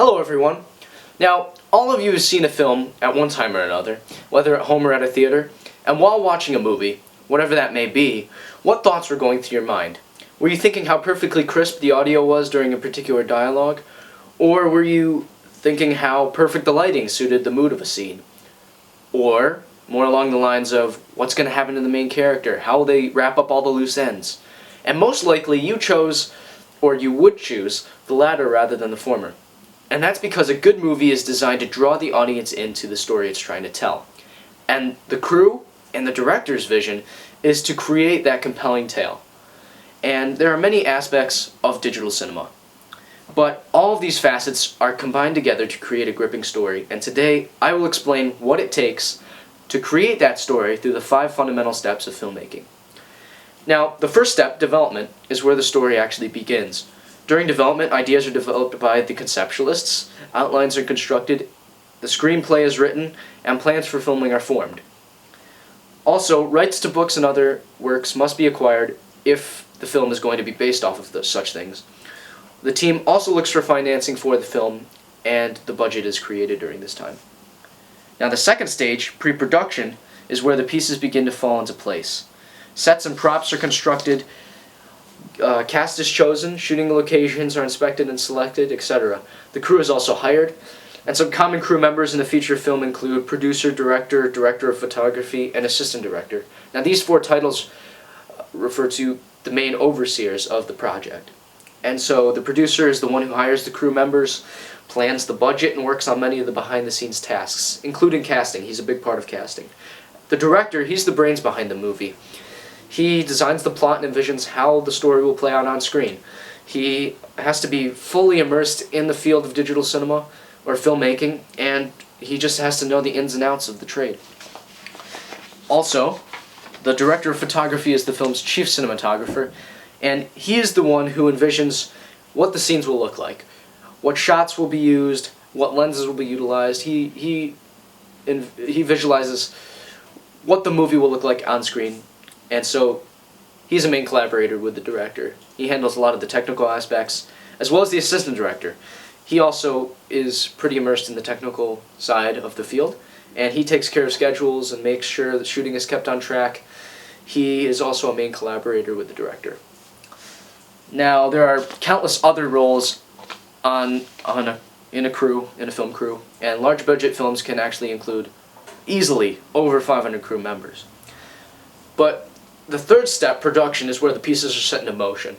Hello everyone. Now, all of you have seen a film at one time or another, whether at home or at a theater, and while watching a movie, whatever that may be, what thoughts were going through your mind? Were you thinking how perfectly crisp the audio was during a particular dialogue? Or were you thinking how perfect the lighting suited the mood of a scene? Or, more along the lines of, what's going to happen to the main character? How will they wrap up all the loose ends? And most likely you chose, or you would choose, the latter rather than the former. And that's because a good movie is designed to draw the audience into the story it's trying to tell. And the crew and the director's vision is to create that compelling tale. And there are many aspects of digital cinema. But all of these facets are combined together to create a gripping story, and today I will explain what it takes to create that story through the 5 fundamental steps of filmmaking. Now, the first step, development, is where the story actually begins. During development, ideas are developed by the conceptualists, outlines are constructed, the screenplay is written, and plans for filming are formed. Also, rights to books and other works must be acquired if the film is going to be based off of such things. The team also looks for financing for the film, and the budget is created during this time. Now, the second stage, pre-production, is where the pieces begin to fall into place. Sets and props are constructed, cast is chosen, shooting locations are inspected and selected, etc. The crew is also hired, and some common crew members in the feature film include producer, director, director of photography, and assistant director. Now, these 4 titles refer to the main overseers of the project. And so the producer is the one who hires the crew members, plans the budget, and works on many of the behind-the-scenes tasks, including casting. He's a big part of casting. The director, he's the brains behind the movie. He designs the plot and envisions how the story will play out on screen. He has to be fully immersed in the field of digital cinema or filmmaking, and he just has to know the ins and outs of the trade. Also, the director of photography is the film's chief cinematographer, and he is the one who envisions what the scenes will look like, what shots will be used, what lenses will be utilized. He visualizes what the movie will look like on screen, and so he's a main collaborator with the director. He handles a lot of the technical aspects, as well as the assistant director. He also is pretty immersed in the technical side of the field, and he takes care of schedules and makes sure that shooting is kept on track. He is also a main collaborator with the director. Now, there are countless other roles in a film crew, and large budget films can actually include easily over 500 crew members. But the third step, production, is where the pieces are set into motion.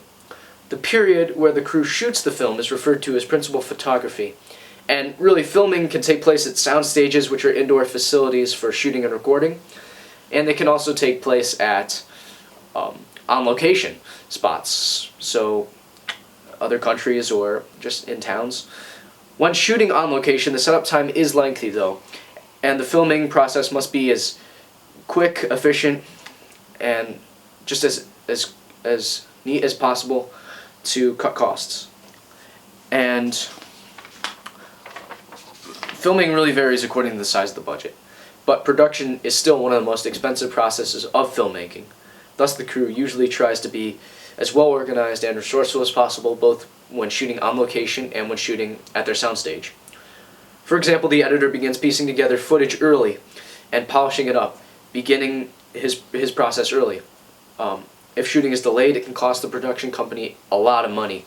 The period where the crew shoots the film is referred to as principal photography, and really filming can take place at sound stages, which are indoor facilities for shooting and recording, and they can also take place at on-location spots, so other countries or just in towns. When shooting on location, the setup time is lengthy though, and the filming process must be as quick, efficient, and just as neat as possible to cut costs. And filming really varies according to the size of the budget, but production is still one of the most expensive processes of filmmaking. Thus, the crew usually tries to be as well organized and resourceful as possible, both when shooting on location and when shooting at their soundstage. For example, the editor begins piecing together footage early and polishing it up, beginning his process early. If shooting is delayed, it can cost the production company a lot of money.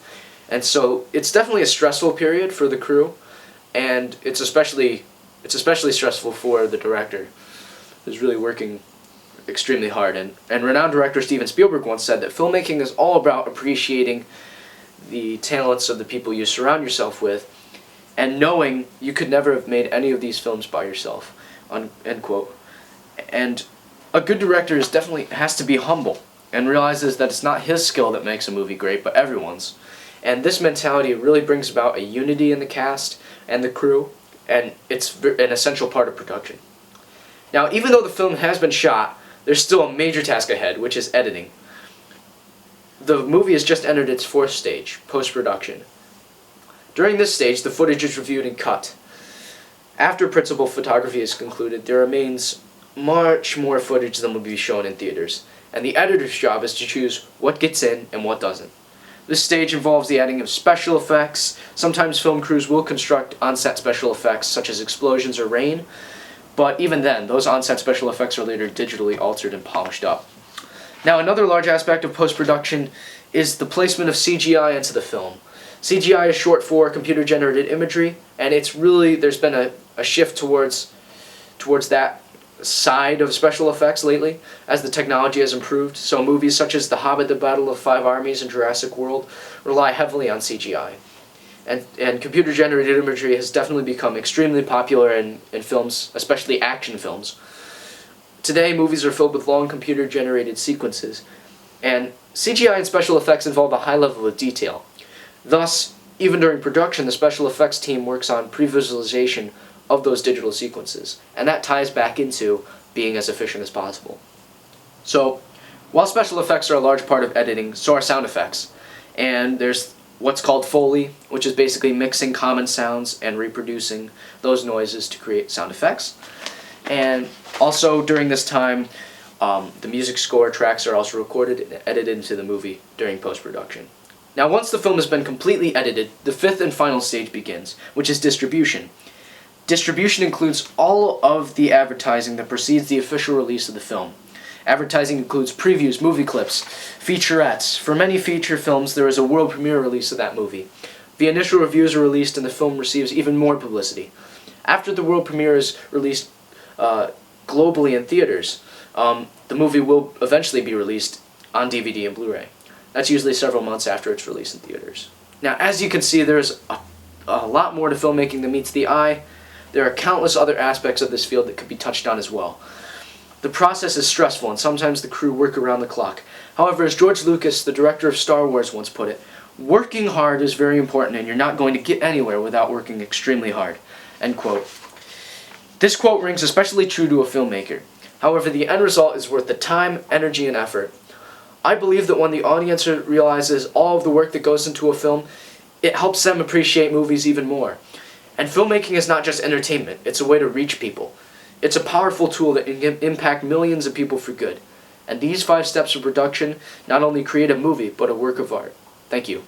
And so it's definitely a stressful period for the crew, and it's especially stressful for the director, who's really working extremely hard. And renowned director Steven Spielberg once said that filmmaking is all about appreciating the talents of the people you surround yourself with, and knowing you could never have made any of these films by yourself, end quote. And a good director definitely has to be humble and realizes that it's not his skill that makes a movie great, but everyone's. And this mentality really brings about a unity in the cast and the crew, and it's an essential part of production. Now, even though the film has been shot, there's still a major task ahead, which is editing. The movie has just entered its 4th stage, post-production. During this stage, the footage is reviewed and cut. After principal photography is concluded, there remains much more footage than will be shown in theaters, and the editor's job is to choose what gets in and what doesn't. This stage involves the adding of special effects. Sometimes film crews will construct on-set special effects, such as explosions or rain, but even then, those on-set special effects are later digitally altered and polished up. Now, another large aspect of post-production is the placement of CGI into the film. CGI is short for computer-generated imagery, and there's been a shift towards that side of special effects lately as the technology has improved. So movies such as The Hobbit, The Battle of Five Armies, and Jurassic World rely heavily on CGI. And computer-generated imagery has definitely become extremely popular in films, especially action films. Today, movies are filled with long computer-generated sequences, and CGI and special effects involve a high level of detail. Thus, even during production, the special effects team works on pre-visualization of those digital sequences, and that ties back into being as efficient as possible. So, while special effects are a large part of editing, so are sound effects. And there's what's called Foley, which is basically mixing common sounds and reproducing those noises to create sound effects. And also during this time, the music score tracks are also recorded and edited into the movie during post-production. Now, once the film has been completely edited, the fifth and final stage begins, which is distribution. Distribution includes all of the advertising that precedes the official release of the film. Advertising includes previews, movie clips, featurettes. For many feature films, there is a world premiere release of that movie. The initial reviews are released and the film receives even more publicity. After the world premiere is released globally in theaters, the movie will eventually be released on DVD and Blu-ray. That's usually several months after its release in theaters. Now, as you can see, there's a lot more to filmmaking than meets the eye. There are countless other aspects of this field that could be touched on as well. The process is stressful, and sometimes the crew work around the clock. However, as George Lucas, the director of Star Wars, once put it, working hard is very important, and you're not going to get anywhere without working extremely hard. End quote. This quote rings especially true to a filmmaker. However, the end result is worth the time, energy, and effort. I believe that when the audience realizes all of the work that goes into a film, it helps them appreciate movies even more. And filmmaking is not just entertainment, it's a way to reach people. It's a powerful tool that can impact millions of people for good. And these 5 steps of production not only create a movie, but a work of art. Thank you.